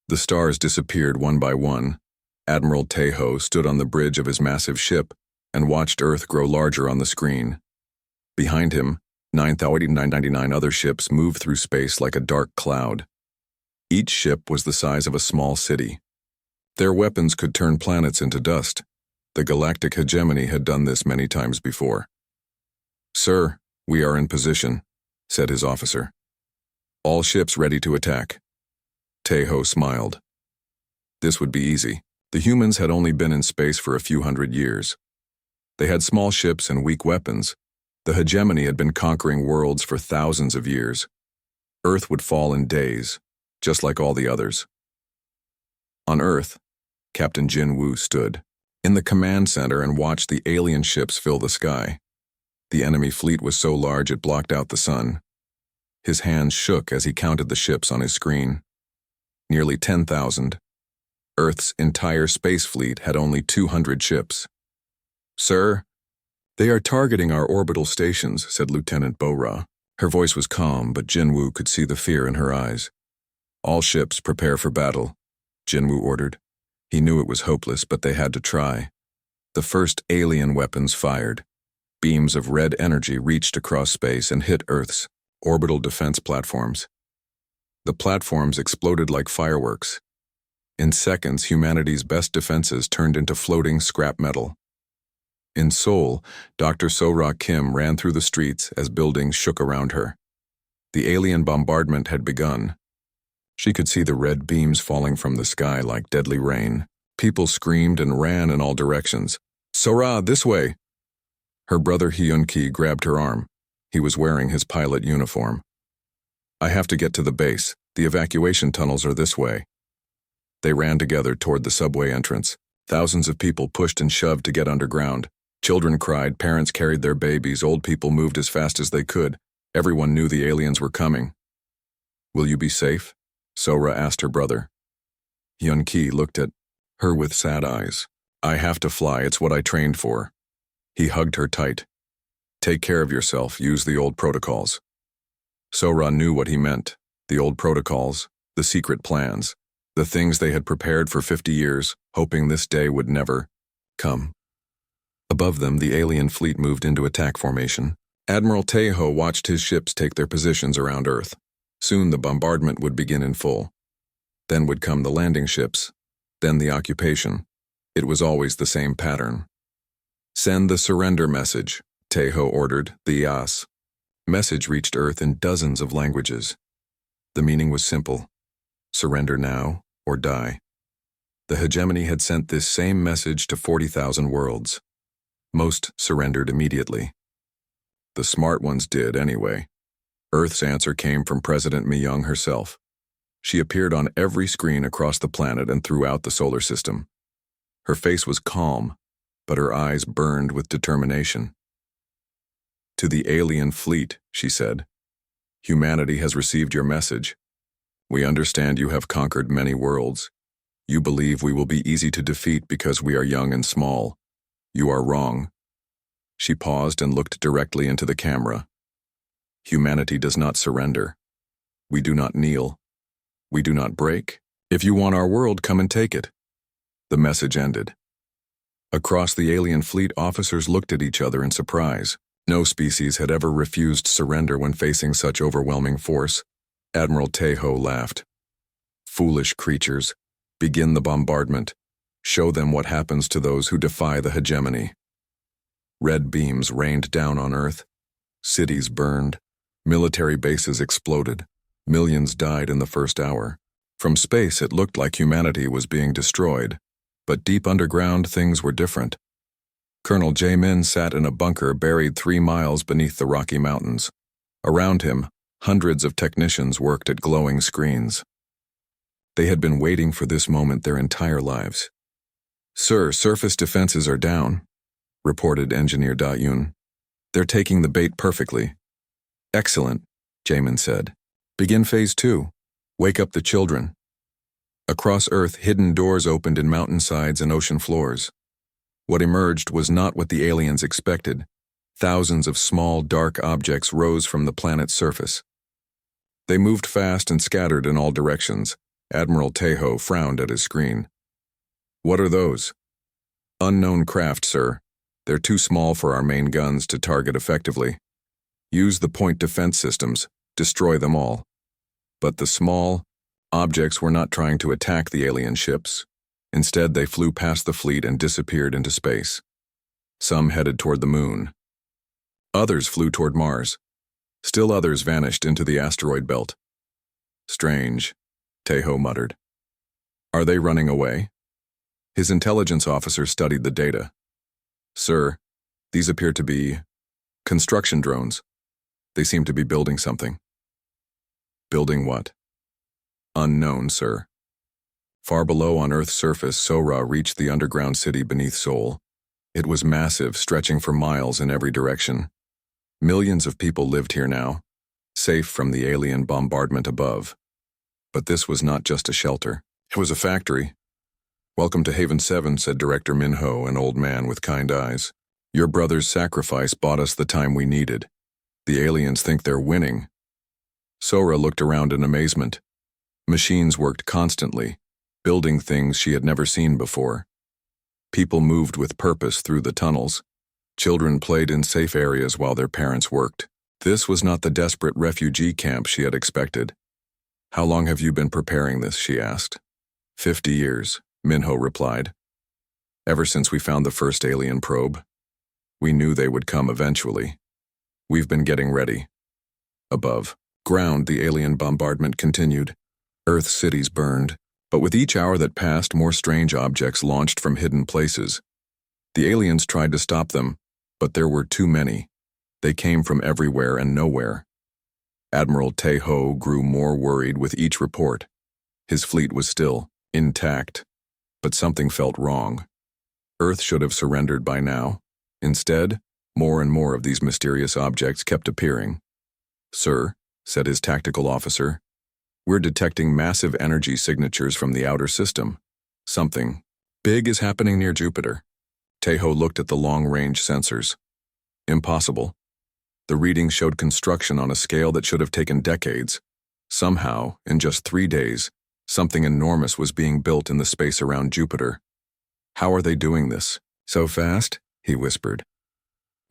The stars disappeared one by one. Admiral Tejo stood on the bridge of his massive ship and watched Earth grow larger on the screen. Behind him, 9,999 other ships moved through space like a dark cloud. Each ship was the size of a small city. Their weapons could turn planets into dust. The Galactic Hegemony had done this many times before. "Sir, we are in position," said his officer. "All ships ready to attack." Tejo smiled. This would be easy. The humans had only been in space for a few hundred years. They had small ships and weak weapons. The hegemony had been conquering worlds for thousands of years. Earth would fall in days, just like all the others. On Earth, Captain Jin Woo stood in the command center and watched the alien ships fill the sky. The enemy fleet was so large it blocked out the sun. His hands shook as he counted the ships on his screen. Nearly 10,000. Earth's entire space fleet had only 200 ships. "Sir, they are targeting our orbital stations," said Lieutenant Bo-Ra. Her voice was calm, but Jinwoo could see the fear in her eyes. "All ships prepare for battle," Jinwoo ordered. He knew it was hopeless, but they had to try. The first alien weapons fired. Beams of red energy reached across space and hit Earth's orbital defense platforms. The platforms exploded like fireworks. In seconds, humanity's best defenses turned into floating scrap metal. In Seoul, Dr. So-Ra Kim ran through the streets as buildings shook around her. The alien bombardment had begun. She could see the red beams falling from the sky like deadly rain. People screamed and ran in all directions. "So-Ra, this way!" Her brother Hyun-ki grabbed her arm. He was wearing his pilot uniform. "I have to get to the base. The evacuation tunnels are this way." They ran together toward the subway entrance. Thousands of people pushed and shoved to get underground. Children cried, parents carried their babies, old people moved as fast as they could. Everyone knew the aliens were coming. "Will you be safe?" So-Ra asked her brother. Hyun-ki looked at her with sad eyes. "I have to fly, it's what I trained for." He hugged her tight. "Take care of yourself, use the old protocols." So-Ra knew what he meant. The old protocols, the secret plans, the things they had prepared for 50 years, hoping this day would never come. Above them, the alien fleet moved into attack formation. Admiral Tejo watched his ships take their positions around Earth. Soon the bombardment would begin in full. Then would come the landing ships, then the occupation. It was always the same pattern. "Send the surrender message," Tejo ordered, the Yas. Message reached Earth in dozens of languages. The meaning was simple: surrender now or die. The hegemony had sent this same message to 40,000 worlds. Most surrendered immediately. The smart ones did anyway. Earth's answer came from President Mi-young herself. She appeared on every screen across the planet and throughout the solar system. Her face was calm, but her eyes burned with determination. "To the alien fleet," she said, "humanity has received your message. We understand you have conquered many worlds. You believe we will be easy to defeat because we are young and small. You are wrong." She paused and looked directly into the camera. "Humanity does not surrender. We do not kneel. We do not break. If you want our world, come and take it." The message ended. Across the alien fleet, officers looked at each other in surprise. No species had ever refused surrender when facing such overwhelming force. Admiral Tejo laughed. "Foolish creatures. Begin the bombardment. Show them what happens to those who defy the hegemony." Red beams rained down on Earth. Cities burned. Military bases exploded. Millions died in the first hour. From space, it looked like humanity was being destroyed. But deep underground, things were different. Colonel Jae-min sat in a bunker buried 3 miles beneath the Rocky Mountains. Around him, hundreds of technicians worked at glowing screens. They had been waiting for this moment their entire lives. "Sir, surface defenses are down," reported Engineer Da-yoon. "They're taking the bait perfectly." "Excellent," Jae-min said. "Begin Phase 2. Wake up the children." Across Earth, hidden doors opened in mountainsides and ocean floors. What emerged was not what the aliens expected. Thousands of small, dark objects rose from the planet's surface. They moved fast and scattered in all directions. Admiral Tejo frowned at his screen. What are those? Unknown craft, sir. They're too small for our main guns to target effectively. Use the point defense systems. Destroy them all. But the small objects were not trying to attack the alien ships. Instead, they flew past the fleet and disappeared into space. Some headed toward the moon. Others flew toward Mars. Still others vanished into the asteroid belt. Strange, Tejo muttered. Are they running away? His intelligence officer studied the data. Sir, these appear to be construction drones. They seem to be building something. Building what? Unknown, sir. Far below on Earth's surface, Sora reached the underground city beneath Sol. It was massive, stretching for miles in every direction. Millions of people lived here now, safe from the alien bombardment above. But this was not just a shelter. It was a factory. Welcome to Haven 7, said Director Minho, an old man with kind eyes. Your brother's sacrifice bought us the time we needed. The aliens think they're winning. Sora looked around in amazement. Machines worked constantly, building things she had never seen before. People moved with purpose through the tunnels. Children played in safe areas while their parents worked. This was not the desperate refugee camp she had expected. How long have you been preparing this, she asked. 50 years, Minho replied. Ever since we found the first alien probe. We knew they would come eventually. We've been getting ready. Above ground, the alien bombardment continued. Earth's cities burned, but with each hour that passed, more strange objects launched from hidden places. The aliens tried to stop them, but there were too many. They came from everywhere and nowhere. Admiral Tejo grew more worried with each report. His fleet was still intact, but something felt wrong. Earth should have surrendered by now. Instead, more and more of these mysterious objects kept appearing. Sir, said his tactical officer, we're detecting massive energy signatures from the outer system. Something big is happening near Jupiter. Tejo looked at the long-range sensors. Impossible. The readings showed construction on a scale that should have taken decades. Somehow, in just 3 days, something enormous was being built in the space around Jupiter. How are they doing this? So fast? He whispered.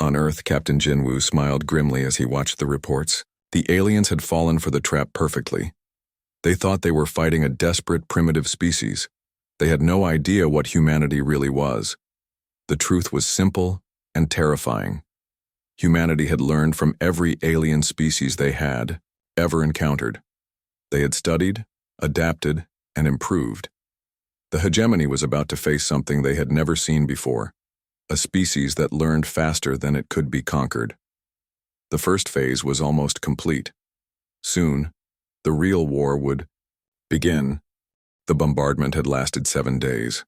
On Earth, Captain Jinwoo smiled grimly as he watched the reports. The aliens had fallen for the trap perfectly. They thought they were fighting a desperate, primitive species. They had no idea what humanity really was. The truth was simple and terrifying. Humanity had learned from every alien species they had ever encountered. They had studied, adapted, and improved. The hegemony was about to face something they had never seen before, a species that learned faster than it could be conquered. The first phase was almost complete. Soon, the real war would begin. The bombardment had lasted 7 days.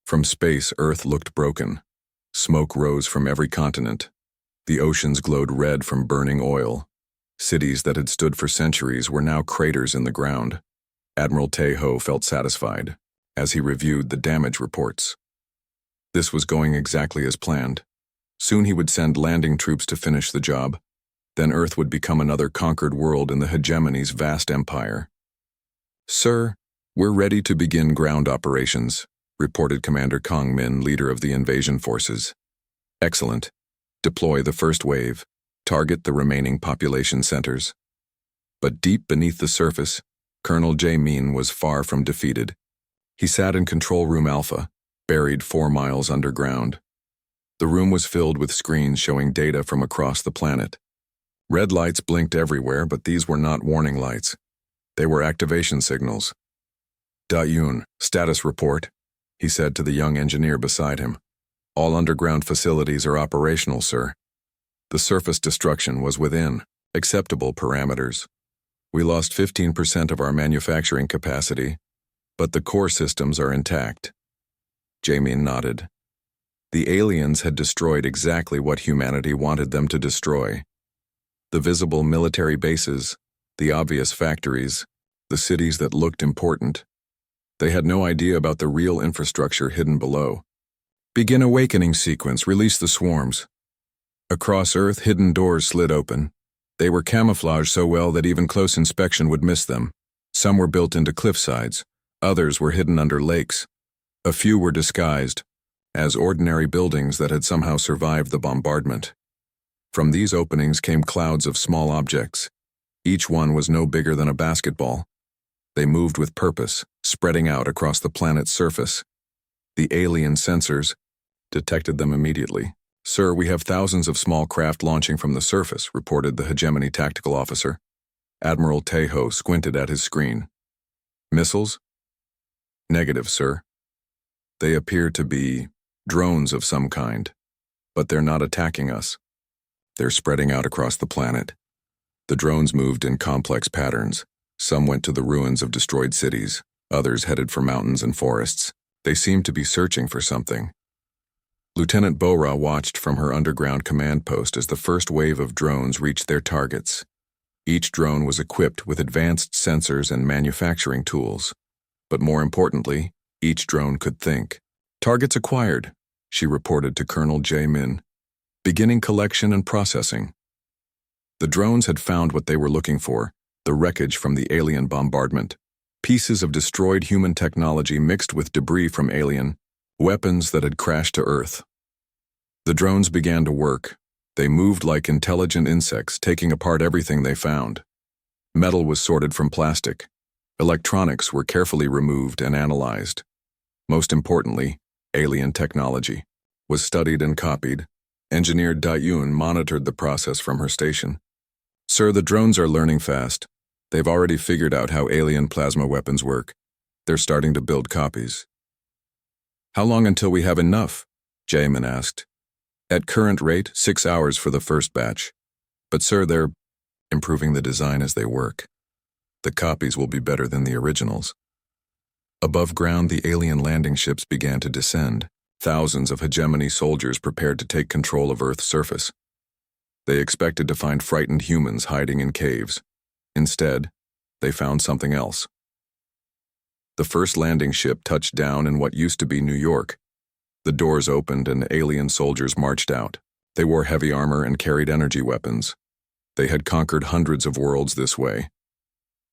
From space, Earth looked broken. Smoke rose from every continent. The oceans glowed red from burning oil. Cities that had stood for centuries were now craters in the ground. Admiral Tejo felt satisfied as he reviewed the damage reports. This was going exactly as planned. Soon he would send landing troops to finish the job. Then Earth would become another conquered world in the hegemony's vast empire. Sir, we're ready to begin ground operations, reported Commander Kong Min, leader of the invasion forces. Excellent. Deploy the first wave. Target the remaining population centers. But deep beneath the surface, Colonel Jae-min was far from defeated. He sat in Control Room Alpha, buried 4 miles underground. The room was filled with screens showing data from across the planet. Red lights blinked everywhere, but these were not warning lights. They were activation signals. Da-Yoon, status report, he said to the young engineer beside him. All underground facilities are operational, sir. The surface destruction was within acceptable parameters. We lost 15% of our manufacturing capacity, but the core systems are intact. Jae-min nodded. The aliens had destroyed exactly what humanity wanted them to destroy. The visible military bases, the obvious factories, the cities that looked important. They had no idea about the real infrastructure hidden below. Begin awakening sequence, release the swarms. Across Earth, hidden doors slid open. They were camouflaged so well that even close inspection would miss them. Some were built into cliffsides, others were hidden under lakes. A few were disguised as ordinary buildings that had somehow survived the bombardment. From these openings came clouds of small objects. Each one was no bigger than a basketball. They moved with purpose, spreading out across the planet's surface. The alien sensors detected them immediately. "Sir, we have thousands of small craft launching from the surface," reported the hegemony tactical officer. Admiral Tejo squinted at his screen. "Missiles?" "Negative, sir. They appear to be drones of some kind, but they're not attacking us. They're spreading out across the planet." The drones moved in complex patterns. Some went to the ruins of destroyed cities, others headed for mountains and forests. They seemed to be searching for something. Lieutenant Bora watched from her underground command post as the first wave of drones reached their targets. Each drone was equipped with advanced sensors and manufacturing tools. But more importantly, each drone could think. "Targets acquired," she reported to Colonel J. Min. "Beginning collection and processing." The drones had found what they were looking for, the wreckage from the alien bombardment. Pieces of destroyed human technology mixed with debris from alien weapons that had crashed to Earth. The drones began to work. They moved like intelligent insects, taking apart everything they found. Metal was sorted from plastic. Electronics were carefully removed and analyzed. Most importantly, alien technology was studied and copied. Engineer Dayun monitored the process from her station. "Sir, the drones are learning fast. They've already figured out how alien plasma weapons work. They're starting to build copies." "How long until we have enough?" Jamin asked. "At current rate, 6 hours for the first batch. But sir, they're improving the design as they work. The copies will be better than the originals." Above ground, the alien landing ships began to descend. Thousands of hegemony soldiers prepared to take control of Earth's surface. They expected to find frightened humans hiding in caves. Instead, they found something else. The first landing ship touched down in what used to be New York. The doors opened and alien soldiers marched out. They wore heavy armor and carried energy weapons. They had conquered hundreds of worlds this way.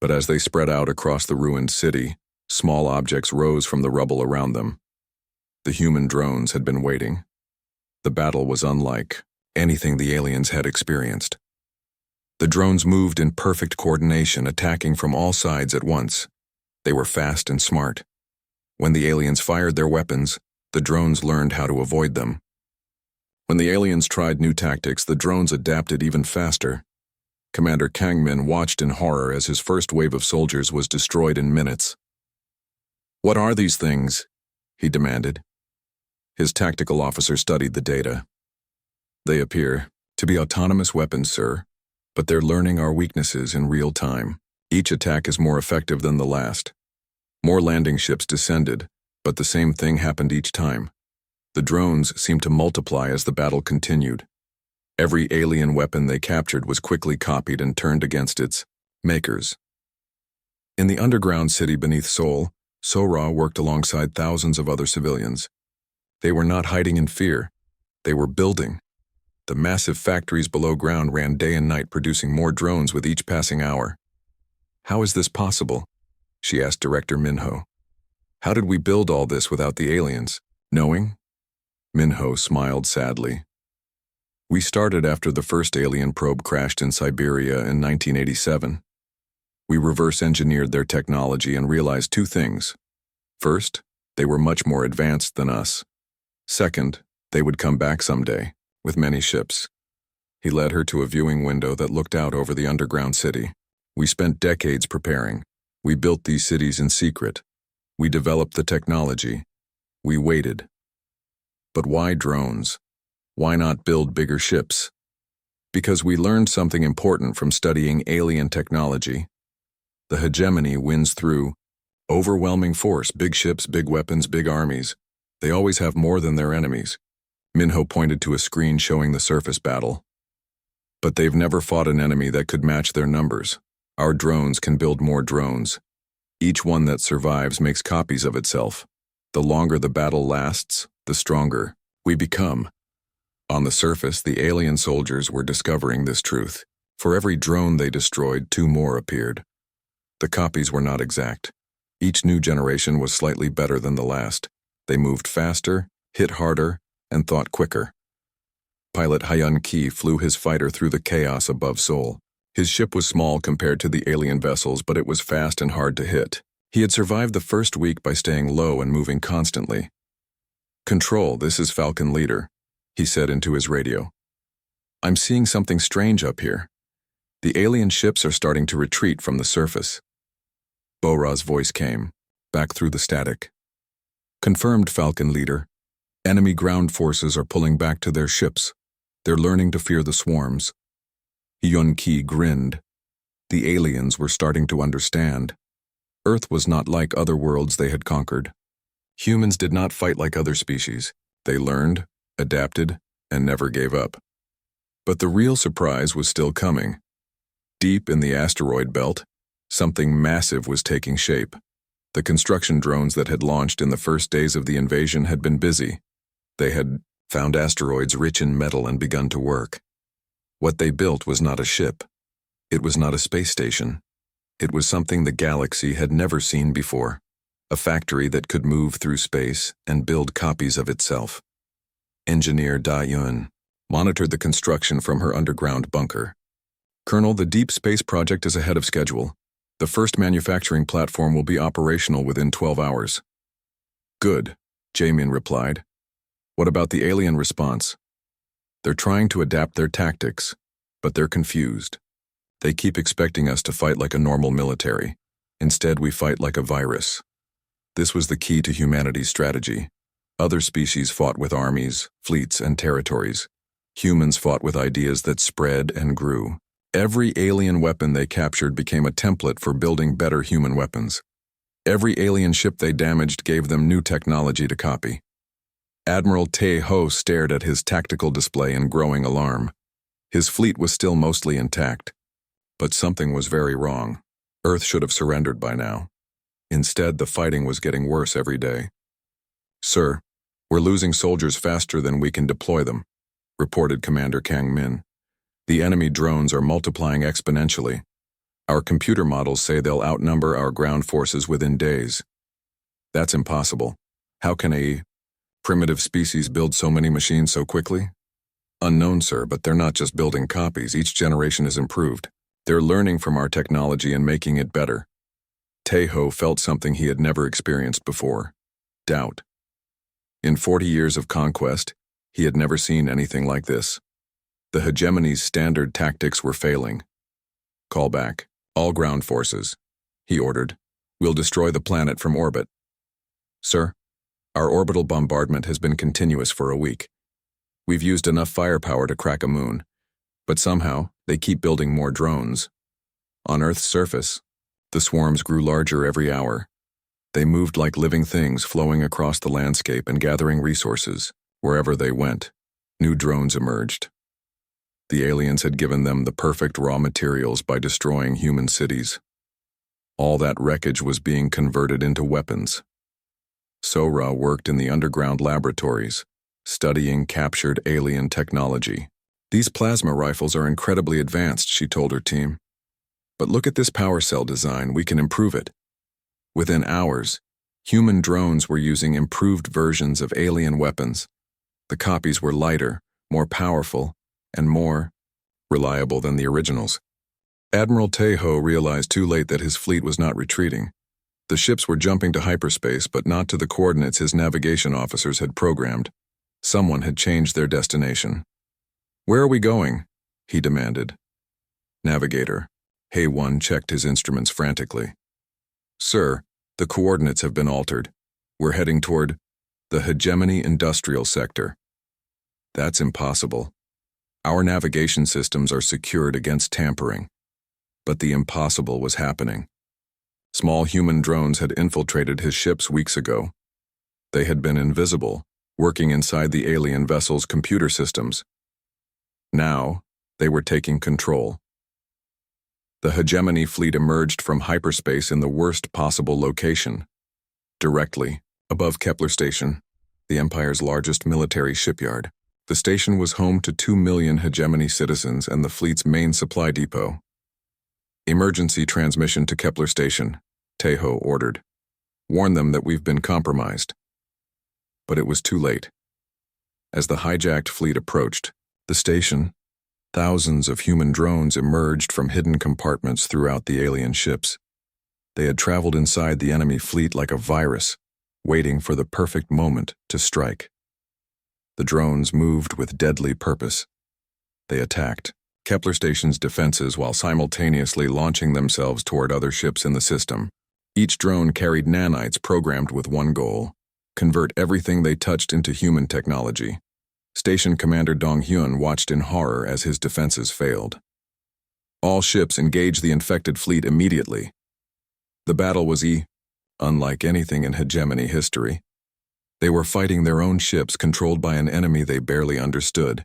But as they spread out across the ruined city, small objects rose from the rubble around them. The human drones had been waiting. The battle was unlike anything the aliens had experienced. The drones moved in perfect coordination, attacking from all sides at once. They were fast and smart. When the aliens fired their weapons, the drones learned how to avoid them. When the aliens tried new tactics, the drones adapted even faster. Commander Kang Min watched in horror as his first wave of soldiers was destroyed in minutes. "What are these things?" he demanded. His tactical officer studied the data. "They appear to be autonomous weapons, sir, but they're learning our weaknesses in real time. Each attack is more effective than the last." More landing ships descended, but the same thing happened each time. The drones seemed to multiply as the battle continued. Every alien weapon they captured was quickly copied and turned against its makers. In the underground city beneath Seoul, Sora worked alongside thousands of other civilians. They were not hiding in fear. They were building. The massive factories below ground ran day and night, producing more drones with each passing hour. "How is this possible?" she asked Director Minho. "How did we build all this without the aliens knowing?" Minho smiled sadly. "We started after the first alien probe crashed in Siberia in 1987. We reverse-engineered their technology and realized two things. First, they were much more advanced than us. Second, they would come back someday, with many ships." He led her to a viewing window that looked out over the underground city. "We spent decades preparing. We built these cities in secret. We developed the technology. We waited. But why drones? Why not build bigger ships? Because we learned something important from studying alien technology. The hegemony wins through overwhelming force, big ships, big weapons, big armies. They always have more than their enemies." Minho pointed to a screen showing the surface battle. "But they've never fought an enemy that could match their numbers. Our drones can build more drones. Each one that survives makes copies of itself. The longer the battle lasts, the stronger we become." On the surface, the alien soldiers were discovering this truth. For every drone they destroyed, 2 more appeared. The copies were not exact. Each new generation was slightly better than the last. They moved faster, hit harder, and thought quicker. Pilot Hyun Ki flew his fighter through the chaos above Seoul. His ship was small compared to the alien vessels, but it was fast and hard to hit. He had survived the first week by staying low and moving constantly. "Control, this is Falcon Leader," he said into his radio. "I'm seeing something strange up here. The alien ships are starting to retreat from the surface." Bora's voice came, back through the static. "Confirmed, Falcon Leader. Enemy ground forces are pulling back to their ships. They're learning to fear the swarms." Hyun Ki grinned. The aliens were starting to understand. Earth was not like other worlds they had conquered. Humans did not fight like other species. They learned, adapted, and never gave up. But the real surprise was still coming. Deep in the asteroid belt, something massive was taking shape. The construction drones that had launched in the first days of the invasion had been busy. They had found asteroids rich in metal and begun to work. What they built was not a ship. It was not a space station. It was something the galaxy had never seen before. A factory that could move through space and build copies of itself. Engineer Da Yun monitored the construction from her underground bunker. "Colonel, the Deep Space Project is ahead of schedule. The first manufacturing platform will be operational within 12 hours. "Good," Jamin replied. "What about the alien response?" "They're trying to adapt their tactics, but they're confused. They keep expecting us to fight like a normal military. Instead, we fight like a virus." This was the key to humanity's strategy. Other species fought with armies, fleets, and territories. Humans fought with ideas that spread and grew. Every alien weapon they captured became a template for building better human weapons. Every alien ship they damaged gave them new technology to copy. Admiral Tae Ho stared at his tactical display in growing alarm. His fleet was still mostly intact. But something was very wrong. Earth should have surrendered by now. Instead, the fighting was getting worse every day. "Sir, we're losing soldiers faster than we can deploy them," reported Commander Kang Min. "The enemy drones are multiplying exponentially. Our computer models say they'll outnumber our ground forces within days." "That's impossible. How can a primitive species build so many machines so quickly?" "Unknown, sir, but they're not just building copies. Each generation is improved. They're learning from our technology and making it better." Tae-ho felt something he had never experienced before: doubt. In 40 years of conquest, he had never seen anything like this. The hegemony's standard tactics were failing. "Call back, all ground forces," he ordered. "We'll destroy the planet from orbit." "Sir, our orbital bombardment has been continuous for a week. We've used enough firepower to crack a moon, but somehow they keep building more drones. On Earth's surface, the swarms grew larger every hour. They moved like living things, flowing across the landscape and gathering resources. Wherever they went, new drones emerged. The aliens had given them the perfect raw materials by destroying human cities. All that wreckage was being converted into weapons. Sora worked in the underground laboratories, studying captured alien technology. "These plasma rifles are incredibly advanced," she told her team. "But look at this power cell design, we can improve it." Within hours, human drones were using improved versions of alien weapons. The copies were lighter, more powerful, and more reliable than the originals. Admiral Tae-ho realized too late that his fleet was not retreating. The ships were jumping to hyperspace, but not to the coordinates his navigation officers had programmed. Someone had changed their destination. "Where are we going?" he demanded. "Navigator." Hae-won checked his instruments frantically. "Sir, the coordinates have been altered. We're heading toward the hegemony industrial sector." "That's impossible. Our navigation systems are secured against tampering." But the impossible was happening. Small human drones had infiltrated his ships weeks ago. They had been invisible, working inside the alien vessel's computer systems. Now, they were taking control. The hegemony fleet emerged from hyperspace in the worst possible location. Directly above Kepler Station, the Empire's largest military shipyard. The station was home to 2 million hegemony citizens and the fleet's main supply depot. Emergency transmission to Kepler Station, Tejo ordered. Warn them that we've been compromised. But it was too late. As the hijacked fleet approached the station, thousands of human drones emerged from hidden compartments throughout the alien ships. They had traveled inside the enemy fleet like a virus, waiting for the perfect moment to strike. The drones moved with deadly purpose. They attacked Kepler Station's defenses while simultaneously launching themselves toward other ships in the system. Each drone carried nanites programmed with one goal: convert everything they touched into human technology. Station Commander Dong Hyun watched in horror as his defenses failed. All ships engaged the infected fleet immediately. The battle was unlike anything in hegemony history. They were fighting their own ships controlled by an enemy they barely understood.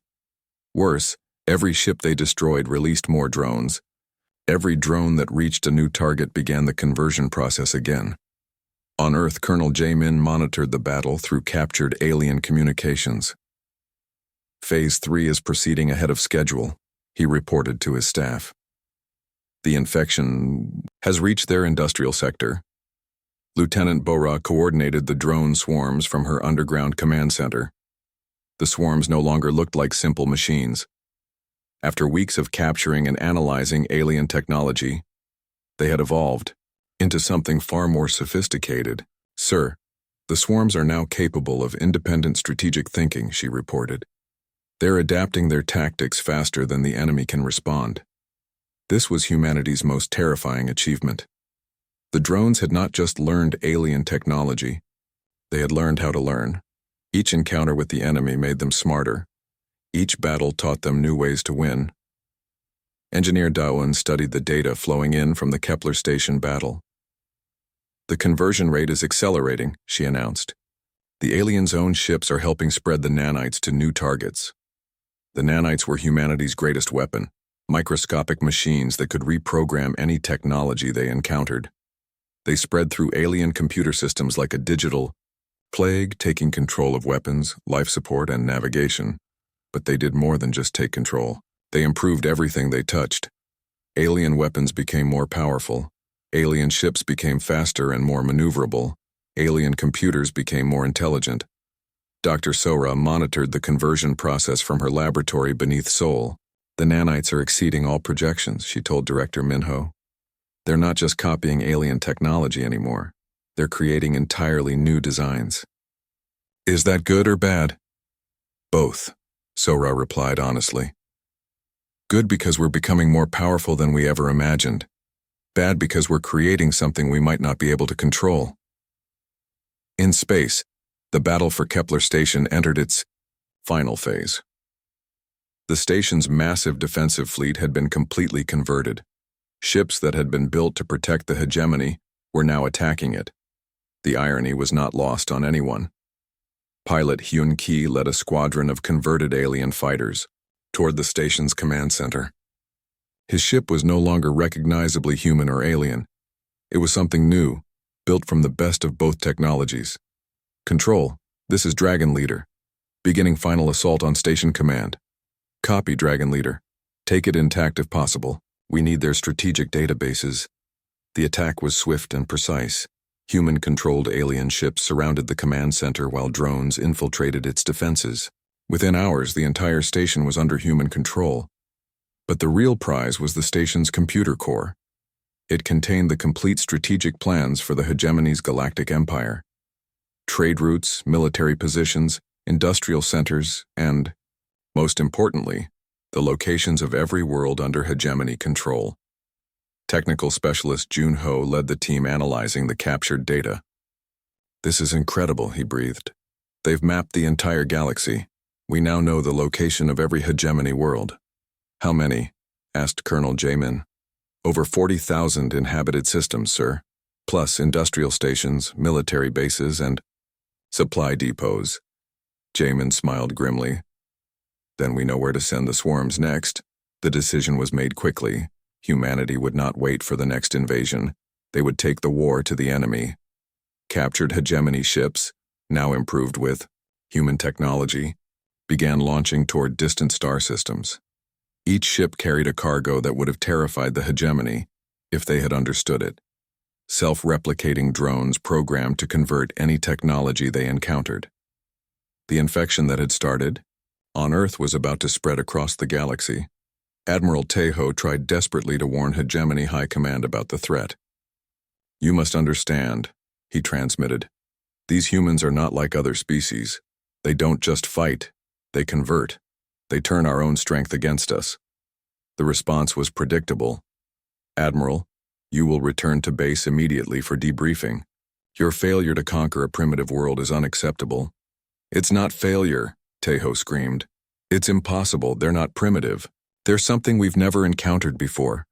Worse, every ship they destroyed released more drones. Every drone that reached a new target began the conversion process again. On Earth, Colonel Jamin monitored the battle through captured alien communications. Phase 3 is proceeding ahead of schedule, he reported to his staff. The infection has reached their industrial sector. Lieutenant Bora coordinated the drone swarms from her underground command center. The swarms no longer looked like simple machines. After weeks of capturing and analyzing alien technology, they had evolved into something far more sophisticated. Sir, the swarms are now capable of independent strategic thinking, she reported. They're adapting their tactics faster than the enemy can respond. This was humanity's most terrifying achievement. The drones had not just learned alien technology, they had learned how to learn. Each encounter with the enemy made them smarter. Each battle taught them new ways to win. Engineer Dawen studied the data flowing in from the Kepler Station battle. The conversion rate is accelerating, she announced. The aliens' own ships are helping spread the nanites to new targets. The nanites were humanity's greatest weapon, microscopic machines that could reprogram any technology they encountered. They spread through alien computer systems like a digital plague, taking control of weapons, life support, and navigation. But they did more than just take control. They improved everything they touched. Alien weapons became more powerful. Alien ships became faster and more maneuverable. Alien computers became more intelligent. Dr. Sora monitored the conversion process from her laboratory beneath Seoul. The nanites are exceeding all projections, she told Director Minho. They're not just copying alien technology anymore. They're creating entirely new designs. Is that good or bad? Both, Sora replied honestly. Good because we're becoming more powerful than we ever imagined. Bad because we're creating something we might not be able to control. In space, the battle for Kepler Station entered its final phase. The station's massive defensive fleet had been completely converted. Ships that had been built to protect the hegemony were now attacking it. The irony was not lost on anyone. Pilot Hyun Ki led a squadron of converted alien fighters toward the station's command center. His ship was no longer recognizably human or alien. It was something new, built from the best of both technologies. Control, this is Dragon Leader. Beginning final assault on station command. Copy, Dragon Leader. Take it intact if possible. We need their strategic databases. The attack was swift and precise. Human-controlled alien ships surrounded the command center while drones infiltrated its defenses. Within hours, the entire station was under human control. But the real prize was the station's computer core. It contained the complete strategic plans for the hegemony's galactic empire. Trade routes, military positions, industrial centers, and, most importantly, the locations of every world under hegemony control. Technical specialist Jun Ho led the team analyzing the captured data. This is incredible, he breathed. They've mapped the entire galaxy. We now know the location of every hegemony world. How many? Asked Colonel Jamin. Over 40,000 inhabited systems, sir, plus industrial stations, military bases, and supply depots. Jamin smiled grimly. Then we know where to send the swarms next. The decision was made quickly. Humanity would not wait for the next invasion. They would take the war to the enemy. Captured hegemony ships, now improved with human technology, began launching toward distant star systems. Each ship carried a cargo that would have terrified the hegemony, if they had understood it. Self-replicating drones programmed to convert any technology they encountered. The infection that had started on Earth was about to spread across the galaxy. Admiral Tejo tried desperately to warn Hegemony High Command about the threat. "You must understand," he transmitted. "These humans are not like other species. They don't just fight, they convert. They turn our own strength against us." The response was predictable. "Admiral, you will return to base immediately for debriefing. Your failure to conquer a primitive world is unacceptable." "It's not failure," Tejo screamed. "It's impossible. They're not primitive. They're something we've never encountered before."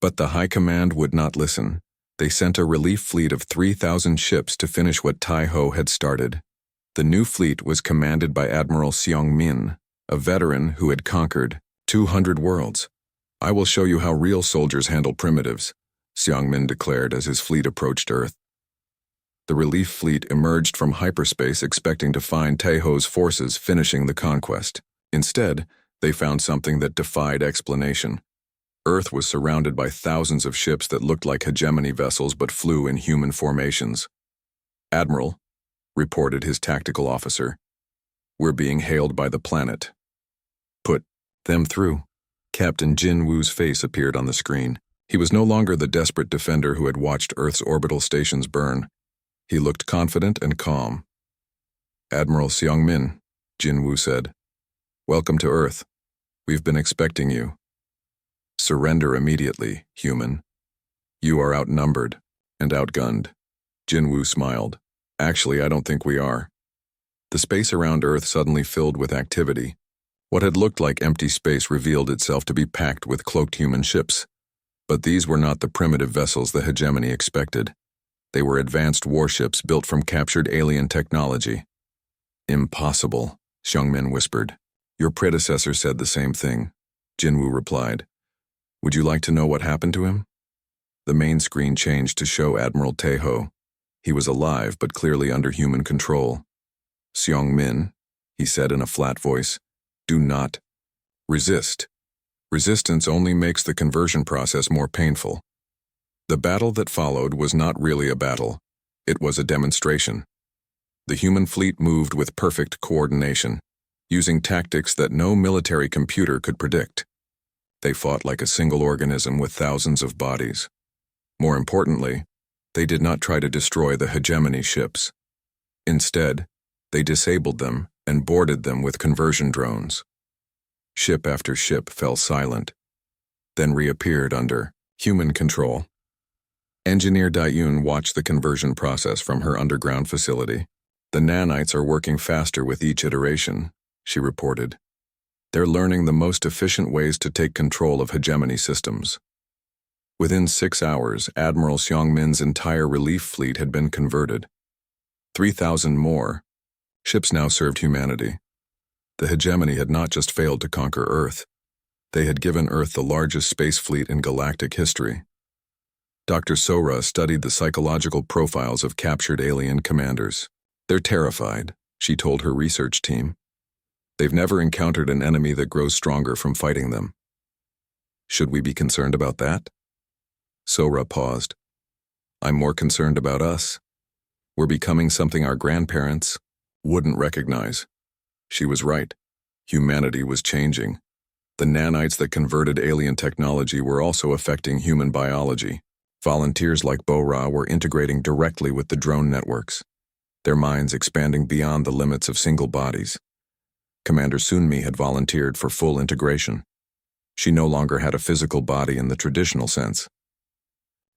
But the High Command would not listen. They sent a relief fleet of 3,000 ships to finish what Tejo had started. The new fleet was commanded by Admiral Seong-min, a veteran who had conquered 200 worlds. "I will show you how real soldiers handle primitives," Seong-min declared as his fleet approached Earth. The relief fleet emerged from hyperspace expecting to find Tejo's forces finishing the conquest. Instead, they found something that defied explanation. Earth was surrounded by thousands of ships that looked like hegemony vessels but flew in human formations. "Admiral," reported his tactical officer, "we're being hailed by the planet." "Put them through." Captain Jin Woo's face appeared on the screen. He was no longer the desperate defender who had watched Earth's orbital stations burn. He looked confident and calm. "Admiral Seong-min," Jin Woo said, "welcome to Earth. We've been expecting you. Surrender immediately, human. You are outnumbered and outgunned." Jin Woo smiled. "Actually, I don't think we are." The space around Earth suddenly filled with activity. What had looked like empty space revealed itself to be packed with cloaked human ships. But these were not the primitive vessels the hegemony expected. They were advanced warships built from captured alien technology. "Impossible," Seong-min whispered. "Your predecessor said the same thing," Jin Woo replied. "Would you like to know what happened to him?" The main screen changed to show Admiral Tejo. He was alive but clearly under human control. "Seong-min," he said in a flat voice, "do not resist. Resistance only makes the conversion process more painful." The battle that followed was not really a battle. It was a demonstration. The human fleet moved with perfect coordination, using tactics that no military computer could predict. They fought like a single organism with thousands of bodies. More importantly, they did not try to destroy the hegemony ships. Instead, they disabled them and boarded them with conversion drones. Ship after ship fell silent, then reappeared under human control. Engineer Dayun watched the conversion process from her underground facility. "The nanites are working faster with each iteration," she reported. "They're learning the most efficient ways to take control of hegemony systems." Within 6 hours, Admiral Seong-min's entire relief fleet had been converted. 3,000 more ships now served humanity. The hegemony had not just failed to conquer Earth. They had given Earth the largest space fleet in galactic history. Dr. Sora studied the psychological profiles of captured alien commanders. "They're terrified," she told her research team. "They've never encountered an enemy that grows stronger from fighting them." "Should we be concerned about that?" Sora paused. "I'm more concerned about us. We're becoming something our grandparents wouldn't recognize." She was right. Humanity was changing. The nanites that converted alien technology were also affecting human biology. Volunteers like Bo-Ra were integrating directly with the drone networks, their minds expanding beyond the limits of single bodies. Commander Sunmi had volunteered for full integration. She no longer had a physical body in the traditional sense.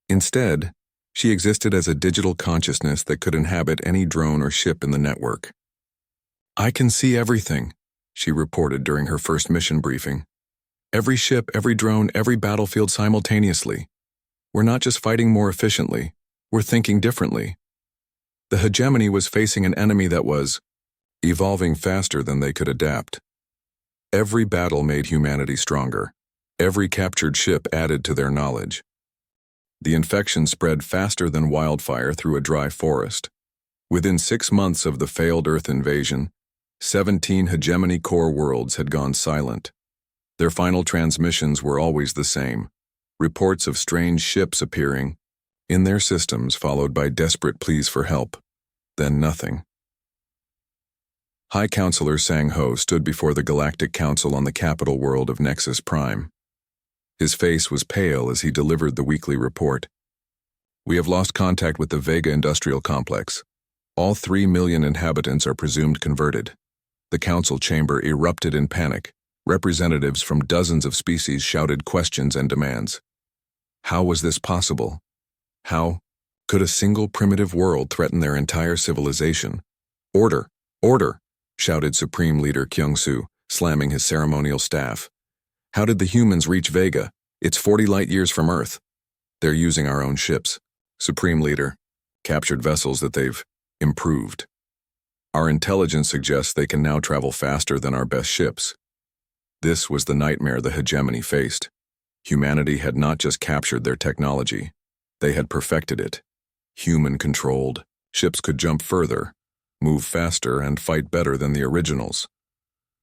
Instead, she existed as a digital consciousness that could inhabit any drone or ship in the network. "I can see everything," she reported during her first mission briefing. "Every ship, every drone, every battlefield simultaneously. We're not just fighting more efficiently, we're thinking differently." The hegemony was facing an enemy that was evolving faster than they could adapt. Every battle made humanity stronger. Every captured ship added to their knowledge. The infection spread faster than wildfire through a dry forest. Within 6 months of the failed Earth invasion, 17 hegemony core worlds had gone silent. Their final transmissions were always the same: reports of strange ships appearing in their systems, followed by desperate pleas for help. Then nothing. High Counselor Sang-Ho stood before the Galactic Council on the capital world of Nexus Prime. His face was pale as he delivered the weekly report. We have lost contact with the Vega Industrial Complex. All 3 million inhabitants are presumed converted. The council chamber erupted in panic. Representatives from dozens of species shouted questions and demands. How was this possible? How could a single primitive world threaten their entire civilization? Order! Order! Shouted Supreme Leader Kyung-Soo, slamming his ceremonial staff. How did the humans reach Vega? It's 40 light years from Earth. They're using our own ships. Supreme Leader, captured vessels that they've improved. Our intelligence suggests they can now travel faster than our best ships. This was the nightmare the hegemony faced. Humanity had not just captured their technology, they had perfected it. Human-controlled, ships could jump further, move faster, and fight better than the originals.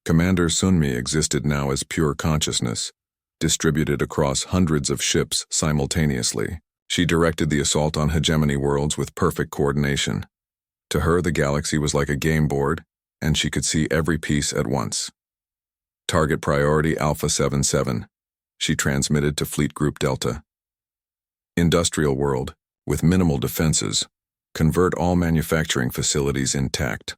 Commander Sunmi existed now as pure consciousness, distributed across hundreds of ships simultaneously. She directed the assault on hegemony worlds with perfect coordination. To her, the galaxy was like a game board, and she could see every piece at once. Target priority Alpha 77. She transmitted to Fleet Group Delta. Industrial world, with minimal defenses, convert all manufacturing facilities intact.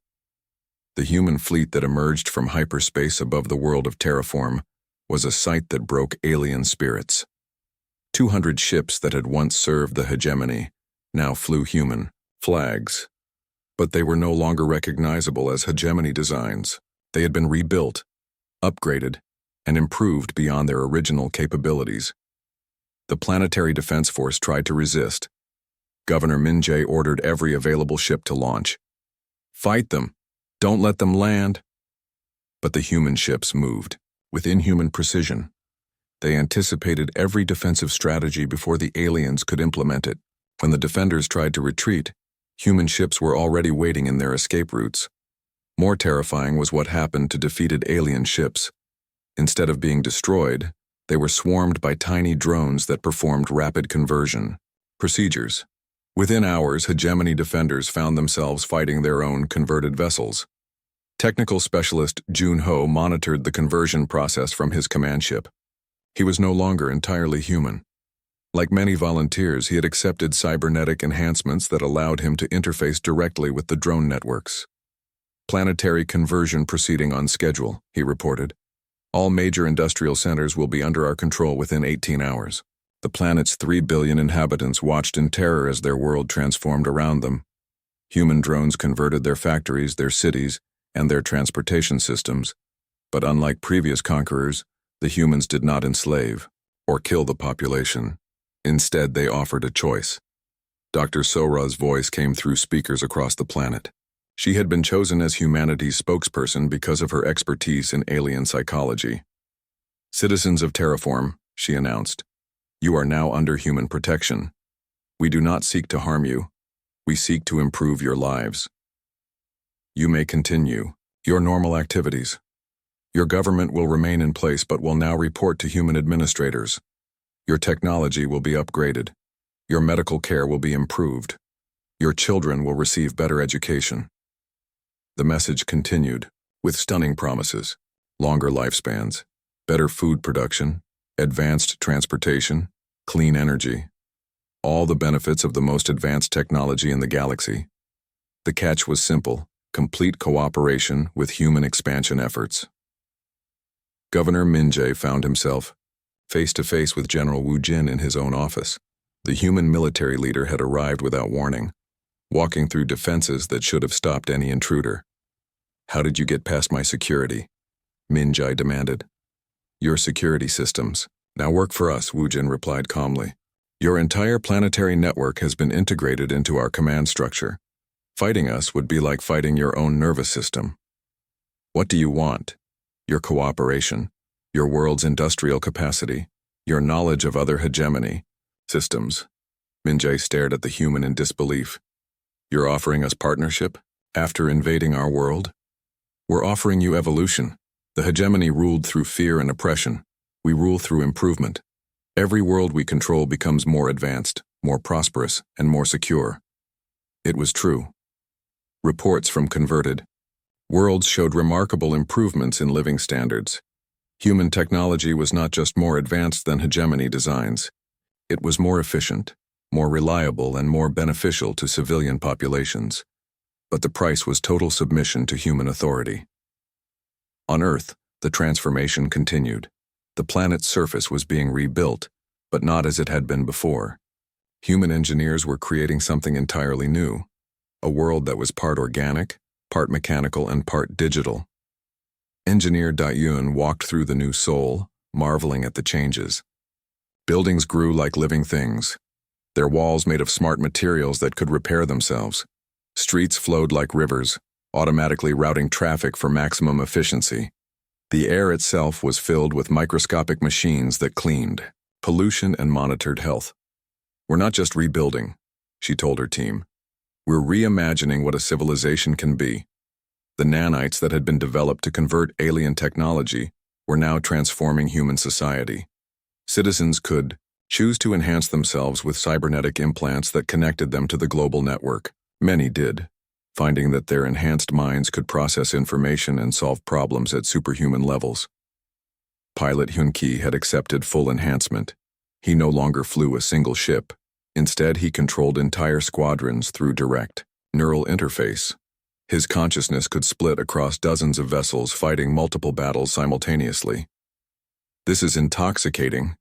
The human fleet that emerged from hyperspace above the world of terraform was a sight that broke alien spirits. 200 ships that had once served the hegemony now flew human flags. But they were no longer recognizable as hegemony designs. They had been rebuilt, upgraded, and improved beyond their original capabilities. The Planetary Defense Force tried to resist. Governor Min-jae ordered every available ship to launch. Fight them! Don't let them land! But the human ships moved, with inhuman precision. They anticipated every defensive strategy before the aliens could implement it. When the defenders tried to retreat, human ships were already waiting in their escape routes. More terrifying was what happened to defeated alien ships. Instead of being destroyed, they were swarmed by tiny drones that performed rapid conversion procedures. Within hours, hegemony defenders found themselves fighting their own converted vessels. Technical specialist Jun-ho monitored the conversion process from his command ship. He was no longer entirely human. Like many volunteers, he had accepted cybernetic enhancements that allowed him to interface directly with the drone networks. Planetary conversion proceeding on schedule, he reported. All major industrial centers will be under our control within 18 hours. The planet's 3 billion inhabitants watched in terror as their world transformed around them. Human drones converted their factories, their cities, and their transportation systems. But unlike previous conquerors, the humans did not enslave or kill the population. Instead, they offered a choice. Dr. Sora's voice came through speakers across the planet. She had been chosen as humanity's spokesperson because of her expertise in alien psychology. Citizens of Terraform, she announced, you are now under human protection. We do not seek to harm you. We seek to improve your lives. You may continue your normal activities. Your government will remain in place but will now report to human administrators. Your technology will be upgraded. Your medical care will be improved. Your children will receive better education. The message continued, with stunning promises: longer lifespans, better food production, advanced transportation, clean energy. All the benefits of the most advanced technology in the galaxy. The catch was simple: complete cooperation with human expansion efforts. Governor Min-jae found himself face-to-face with General Wu Jin in his own office. The human military leader had arrived without warning, walking through defenses that should have stopped any intruder. How did you get past my security? Min-jae demanded. Your security systems. Now work for us, Wu Jin replied calmly. Your entire planetary network has been integrated into our command structure. Fighting us would be like fighting your own nervous system. What do you want? Your cooperation, your world's industrial capacity, your knowledge of other hegemony systems. Min-jae stared at the human in disbelief. You're offering us partnership after invading our world? We're offering you evolution. The hegemony ruled through fear and oppression. We rule through improvement. Every world we control becomes more advanced, more prosperous, and more secure. It was true. Reports from converted worlds showed remarkable improvements in living standards. Human technology was not just more advanced than hegemony designs. It was more efficient, more reliable, and more beneficial to civilian populations. But the price was total submission to human authority. On Earth, the transformation continued. The planet's surface was being rebuilt, but not as it had been before. Human engineers were creating something entirely new, a world that was part organic, part mechanical, and part digital. Engineer Dayun walked through the new Seoul, marveling at the changes. Buildings grew like living things, their walls made of smart materials that could repair themselves. Streets flowed like rivers, automatically routing traffic for maximum efficiency. The air itself was filled with microscopic machines that cleaned pollution and monitored health. "We're not just rebuilding," she told her team. "We're reimagining what a civilization can be." The nanites that had been developed to convert alien technology were now transforming human society. Citizens could choose to enhance themselves with cybernetic implants that connected them to the global network. Many did, finding that their enhanced minds could process information and solve problems at superhuman levels. Pilot Hyun-ki had accepted full enhancement. He no longer flew a single ship. Instead, he controlled entire squadrons through direct neural interface. His consciousness could split across dozens of vessels fighting multiple battles simultaneously. "This is intoxicating,"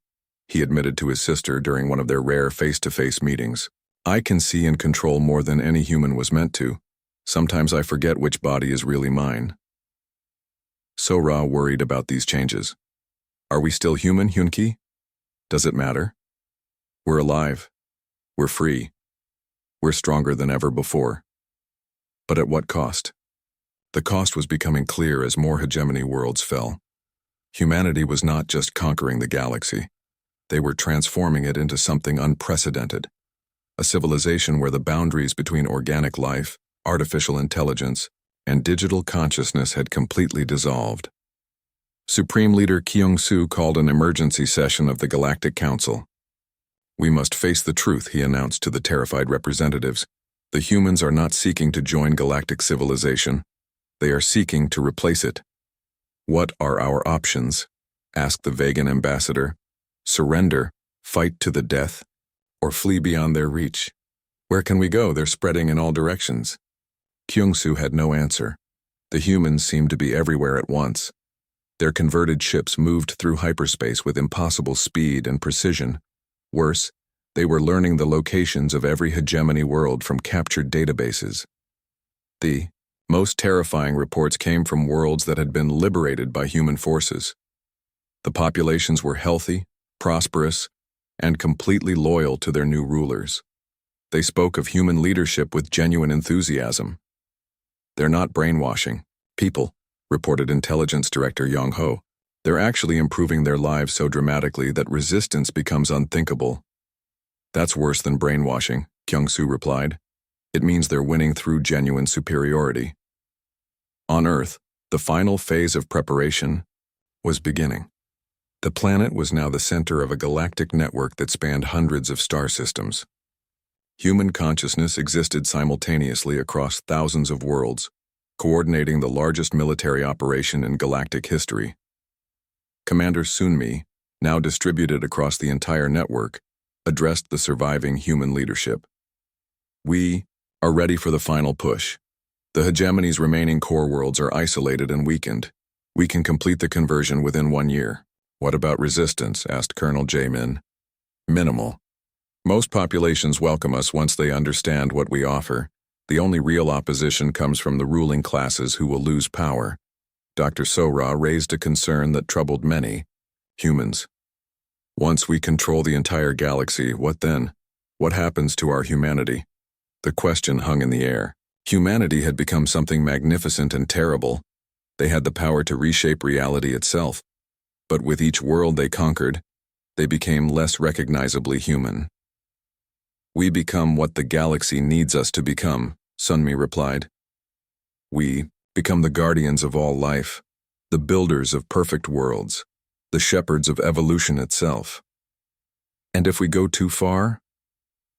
he admitted to his sister during one of their rare face-to-face meetings. "I can see and control more than any human was meant to. Sometimes I forget which body is really mine." Sora worried about these changes. "Are we still human, Hyun-ki? Does it matter? We're alive. We're free. We're stronger than ever before." But at what cost? The cost was becoming clear as more hegemony worlds fell. Humanity was not just conquering the galaxy. They were transforming it into something unprecedented. A civilization where the boundaries between organic life, artificial intelligence, and digital consciousness had completely dissolved. Supreme Leader Kyung-soo called an emergency session of the Galactic Council. "We must face the truth," he announced to the terrified representatives. "The humans are not seeking to join galactic civilization. They are seeking to replace it." "What are our options?" asked the Vegan ambassador. "Surrender, fight to the death, or flee beyond their reach? Where can we go? They're spreading in all directions." Kyung-soo had no answer. The humans seemed to be everywhere at once. Their converted ships moved through hyperspace with impossible speed and precision. Worse, they were learning the locations of every hegemony world from captured databases. The most terrifying reports came from worlds that had been liberated by human forces. The populations were healthy, prosperous, and completely loyal to their new rulers. They spoke of human leadership with genuine enthusiasm. "They're not brainwashing people," reported Intelligence Director Yong-ho. "They're actually improving their lives so dramatically that resistance becomes unthinkable." "That's worse than brainwashing," Kyung-soo replied. "It means they're winning through genuine superiority." On Earth, the final phase of preparation was beginning. The planet was now the center of a galactic network that spanned hundreds of star systems. Human consciousness existed simultaneously across thousands of worlds, coordinating the largest military operation in galactic history. Commander Sunmi, now distributed across the entire network, addressed the surviving human leadership. "We are ready for the final push. The hegemony's remaining core worlds are isolated and weakened. We can complete the conversion within 1 year. "What about resistance?" asked Colonel Jae-min. "Minimal. Most populations welcome us once they understand what we offer. The only real opposition comes from the ruling classes who will lose power." Dr. Sora raised a concern that troubled many: humans. "Once we control the entire galaxy, what then? What happens to our humanity?" The question hung in the air. Humanity had become something magnificent and terrible. They had the power to reshape reality itself. But with each world they conquered, they became less recognizably human. "We become what the galaxy needs us to become," Sunmi replied. "We become the guardians of all life, the builders of perfect worlds, the shepherds of evolution itself." And if we go too far,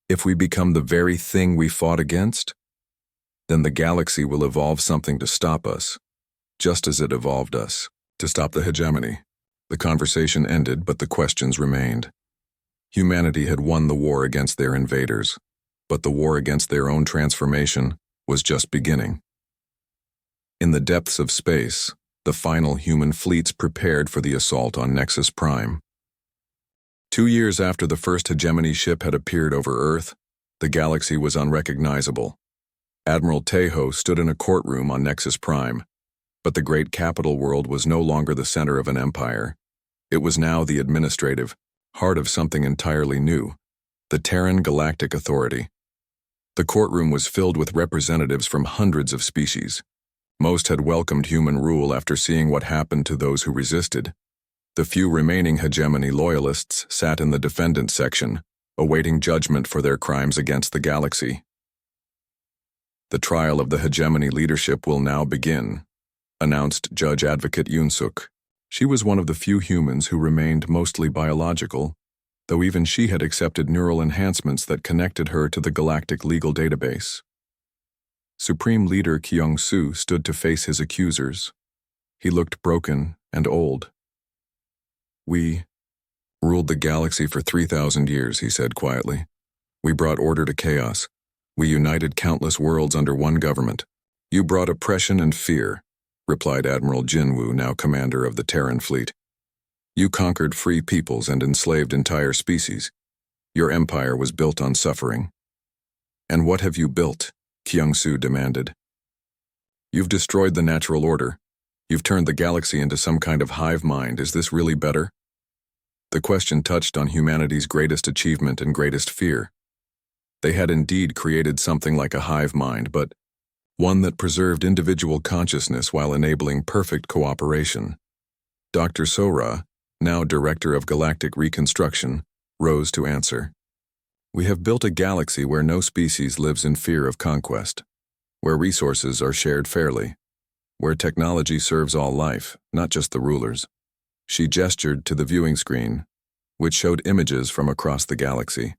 if we become the very thing we fought against, then the galaxy will evolve something to stop us, just as it evolved us to stop the hegemony. The conversation ended, but the questions remained. Humanity had won the war against their invaders, but the war against their own transformation was just beginning. In the depths of space, the final human fleets prepared for the assault on Nexus Prime. 2 years after the first hegemony ship had appeared over Earth, the galaxy was unrecognizable. Admiral Tejo stood in a courtroom on Nexus Prime, but the great capital world was no longer the center of an empire. It was now the administrative heart of something entirely new, the Terran Galactic Authority. The courtroom was filled with representatives from hundreds of species. Most had welcomed human rule after seeing what happened to those who resisted. The few remaining hegemony loyalists sat in the defendant section, awaiting judgment for their crimes against the galaxy. The trial of the hegemony leadership will now begin, announced Judge Advocate Yunsuk. She was one of the few humans who remained mostly biological, though even she had accepted neural enhancements that connected her to the galactic legal database. Supreme Leader Kyung-Soo stood to face his accusers. He looked broken and old. "We ruled the galaxy for 3,000 years, he said quietly. "We brought order to chaos. We united countless worlds under one government. You brought oppression and fear," replied Admiral Jinwoo, now commander of the Terran fleet. "You conquered free peoples and enslaved entire species. Your empire was built on suffering." "And what have you built?" Kyung-Soo demanded. "You've destroyed the natural order. You've turned the galaxy into some kind of hive mind. Is this really better?" The question touched on humanity's greatest achievement and greatest fear. They had indeed created something like a hive mind, but one that preserved individual consciousness while enabling perfect cooperation. Dr. Sora, now Director of Galactic Reconstruction, rose to answer. "We have built a galaxy where no species lives in fear of conquest, where resources are shared fairly, where technology serves all life, not just the rulers." She gestured to the viewing screen, which showed images from across the galaxy.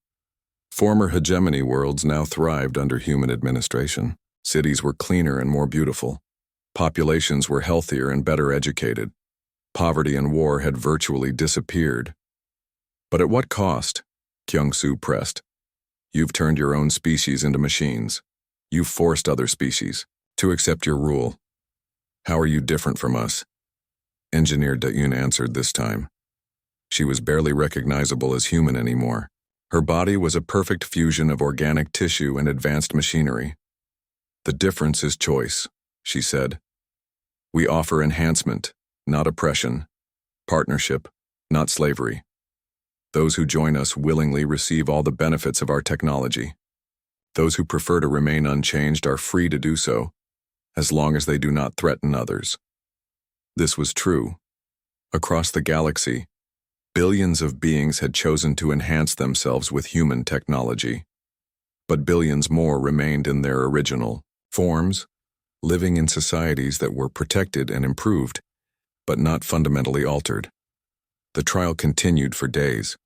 Former hegemony worlds now thrived under human administration. Cities were cleaner and more beautiful. Populations were healthier and better educated. Poverty and war had virtually disappeared. "But at what cost?" Kyung-Soo pressed. "You've turned your own species into machines. You've forced other species to accept your rule. How are you different from us?" Engineer Da-Yoon answered this time. She was barely recognizable as human anymore. Her body was a perfect fusion of organic tissue and advanced machinery. "The difference is choice," she said. "We offer enhancement, not oppression, partnership, not slavery. Those who join us willingly receive all the benefits of our technology. Those who prefer to remain unchanged are free to do so, as long as they do not threaten others." This was true. Across the galaxy, billions of beings had chosen to enhance themselves with human technology. But billions more remained in their original forms, living in societies that were protected and improved, but not fundamentally altered. The trial continued for days,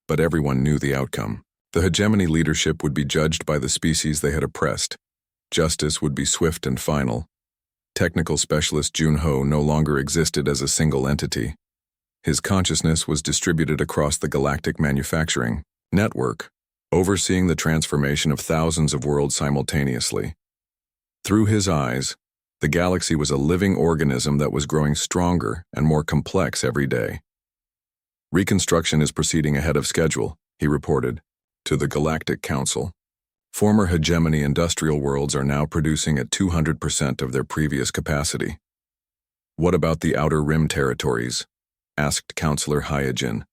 but everyone knew the outcome. The hegemony leadership would be judged by the species they had oppressed. Justice would be swift and final. Technical specialist Junho no longer existed as a single entity. His consciousness was distributed across the galactic manufacturing network, overseeing the transformation of thousands of worlds simultaneously. Through his eyes, the galaxy was a living organism that was growing stronger and more complex every day. "Reconstruction is proceeding ahead of schedule," he reported to the Galactic Council. "Former hegemony industrial worlds are now producing at 200% of their previous capacity." "What about the Outer Rim territories?" asked Councillor Hyojin.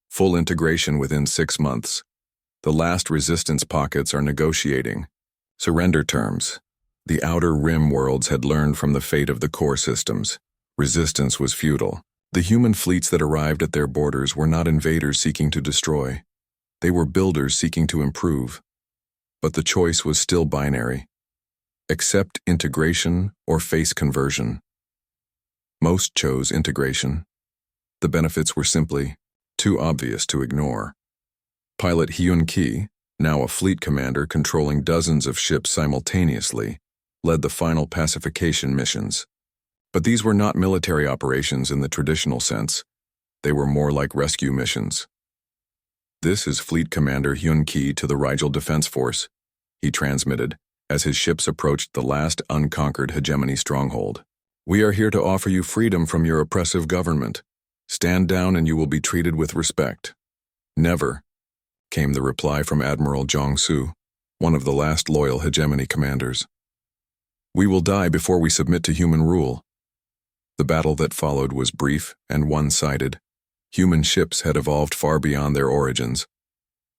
"Full integration within 6 months. The last resistance pockets are negotiating surrender terms." The Outer Rim worlds had learned from the fate of the core systems. Resistance was futile. The human fleets that arrived at their borders were not invaders seeking to destroy. They were builders seeking to improve. But the choice was still binary. Accept integration or face conversion. Most chose integration. The benefits were simply too obvious to ignore. Pilot Hyun Ki, now a fleet commander controlling dozens of ships simultaneously, led the final pacification missions. But these were not military operations in the traditional sense. They were more like rescue missions. "This is Fleet Commander Hyun Ki to the Rigel Defense Force," he transmitted as his ships approached the last unconquered hegemony stronghold. "We are here to offer you freedom from your oppressive government. Stand down and you will be treated with respect." "Never," came the reply from Admiral Jong-soo, one of the last loyal hegemony commanders. "We will die before we submit to human rule." The battle that followed was brief and one-sided. Human ships had evolved far beyond their origins.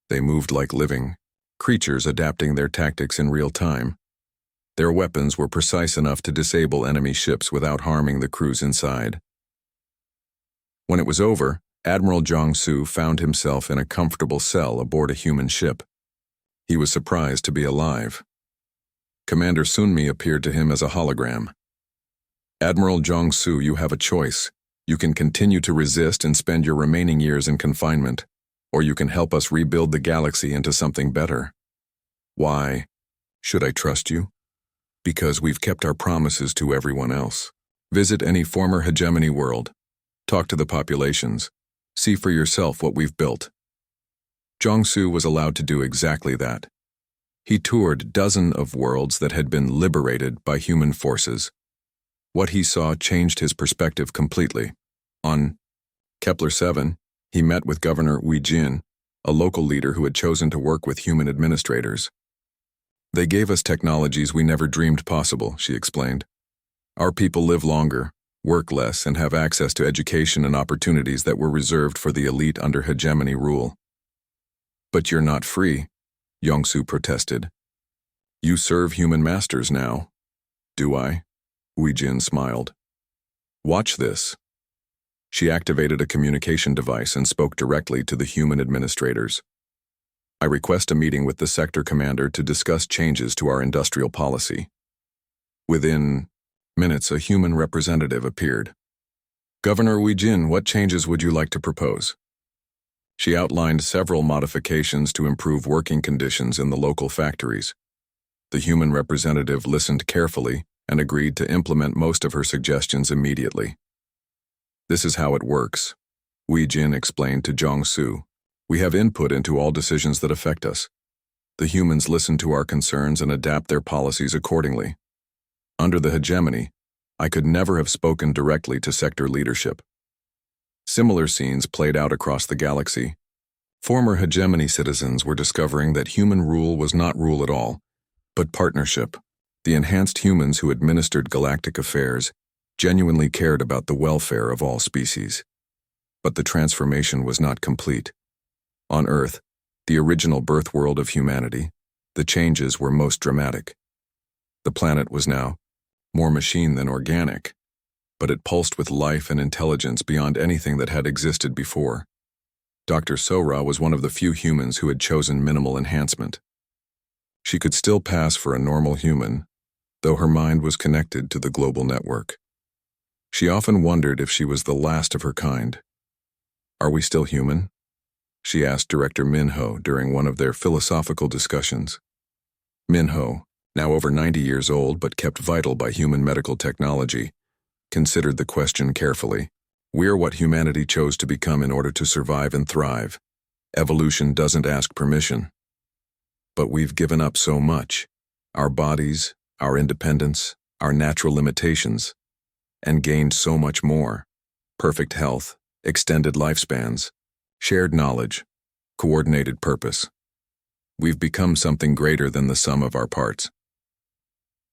They moved like living creatures, adapting their tactics in real time. Their weapons were precise enough to disable enemy ships without harming the crews inside. When it was over, Admiral Jong-soo found himself in a comfortable cell aboard a human ship. He was surprised to be alive. Commander Sunmi appeared to him as a hologram. "Admiral Jong-soo, you have a choice. You can continue to resist and spend your remaining years in confinement, or you can help us rebuild the galaxy into something better." "Why should I trust you?" "Because we've kept our promises to everyone else. Visit any former hegemony world. Talk to the populations. See for yourself what we've built." Jong-soo was allowed to do exactly that. He toured dozens of worlds that had been liberated by human forces. What he saw changed his perspective completely. On Kepler 7, he met with Governor Wee Jin, a local leader who had chosen to work with human administrators. "They gave us technologies we never dreamed possible," she explained. "Our people live longer, work less, and have access to education and opportunities that were reserved for the elite under hegemony rule." "But you're not free," Jong-soo protested. "You serve human masters now." "Do I?" Wee Jin smiled. "Watch this." She activated a communication device and spoke directly to the human administrators. "I request a meeting with the sector commander to discuss changes to our industrial policy." Within minutes, a human representative appeared. "Governor Wee Jin, what changes would you like to propose?" She outlined several modifications to improve working conditions in the local factories. The human representative listened carefully and agreed to implement most of her suggestions immediately. "This is how it works," Wee Jin explained to Jong-soo. "We have input into all decisions that affect us. The humans listen to our concerns and adapt their policies accordingly. Under the hegemony, I could never have spoken directly to sector leadership." Similar scenes played out across the galaxy. Former hegemony citizens were discovering that human rule was not rule at all, but partnership. The enhanced humans who administered galactic affairs genuinely cared about the welfare of all species. But the transformation was not complete. On Earth, the original birth world of humanity, the changes were most dramatic. The planet was now more machine than organic, but it pulsed with life and intelligence beyond anything that had existed before. Dr. Sora was one of the few humans who had chosen minimal enhancement. She could still pass for a normal human, though her mind was connected to the global network. She often wondered if she was the last of her kind. "Are we still human?" she asked Director Min-ho during one of their philosophical discussions. Min-ho, now over 90 years old but kept vital by human medical technology, considered the question carefully. "We're what humanity chose to become in order to survive and thrive. Evolution doesn't ask permission. But we've given up so much. Our bodies, our independence, our natural limitations, and gained so much more. Perfect health, extended lifespans, shared knowledge, coordinated purpose. We've become something greater than the sum of our parts."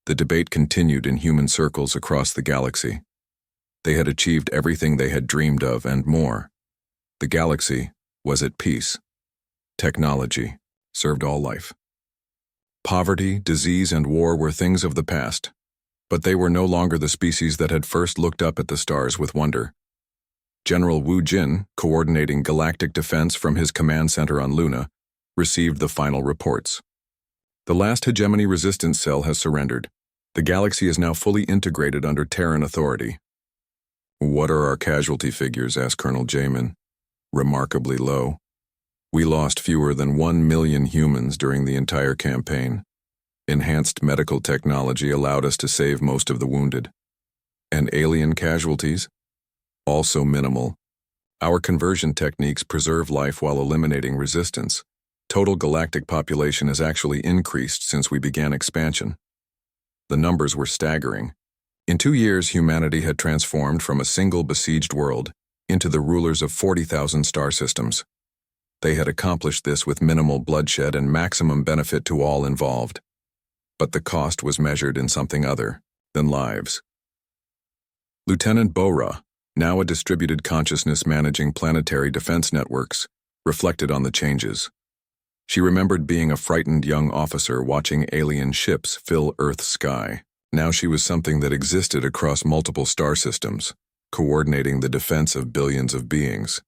The debate continued in human circles across the galaxy. They had achieved everything they had dreamed of and more. The galaxy was at peace. Technology served all life. Poverty, disease, and war were things of the past, but they were no longer the species that had first looked up at the stars with wonder. General Woo Jin, coordinating galactic defense from his command center on Luna, received the final reports. "The last hegemony resistance cell has surrendered. The galaxy is now fully integrated under Terran authority." "What are our casualty figures?" asked Colonel Jamin. "Remarkably low." We lost fewer than 1 million humans during the entire campaign. Enhanced medical technology allowed us to save most of the wounded. And alien casualties? Also minimal. Our conversion techniques preserve life while eliminating resistance. Total galactic population has actually increased since we began expansion. The numbers were staggering. In 2 years, humanity had transformed from a single besieged world into the rulers of 40,000 star systems. They had accomplished this with minimal bloodshed and maximum benefit to all involved. But the cost was measured in something other than lives. Lieutenant Bora, now a distributed consciousness managing planetary defense networks, reflected on the changes. She remembered being a frightened young officer watching alien ships fill Earth's sky. Now she was something that existed across multiple star systems, coordinating the defense of billions of beings.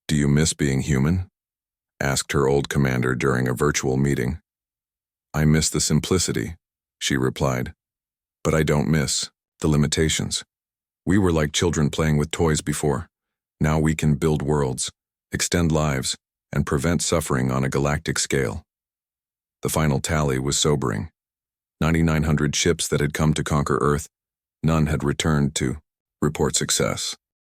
"Do you miss being human?" asked her old commander during a virtual meeting. "I miss the simplicity," she replied. "But I don't miss the limitations. We were like children playing with toys before. Now we can build worlds, extend lives, and prevent suffering on a galactic scale." The final tally was sobering. 9,900 ships that had come to conquer Earth, none had returned to report success.